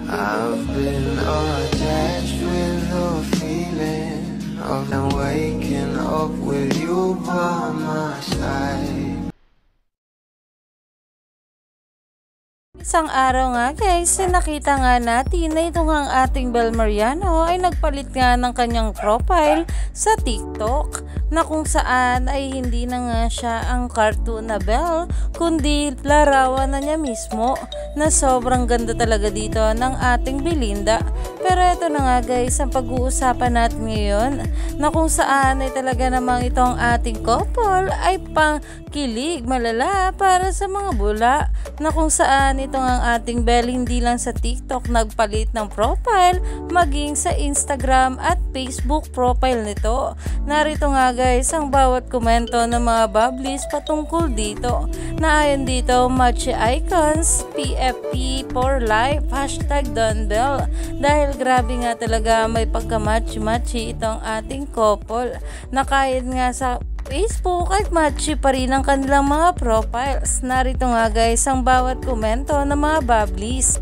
I've been attached with the feeling of them waking up with you by my side. Isang araw nga guys, nakita nga natin na itong ang ating Bel Mariano ay nagpalit nga ng kanyang profile sa TikTok na kung saan ay hindi na nga siya ang cartoon na Bel kundi larawan na niya mismo na sobrang ganda talaga dito ng ating Belinda. Pero ito na nga guys ang pag-uusapan natin ngayon na kung saan ay talaga namang itong ating couple ay pang kilig malala para sa mga bula na kung saan itong ang ating Bel hindi lang sa TikTok nagpalit ng profile maging sa Instagram at Facebook profile nito. Narito nga guys ang bawat komento ng mga bubblies patungkol dito na ayon dito matchy icons PFP for life #DonBel dahil grabe nga talaga may pagka-matchy itong ating couple na kahit nga sa Facebook at matchy pa rin ang kanilang mga profiles. Narito nga guys ang bawat komento ng mga bubblies.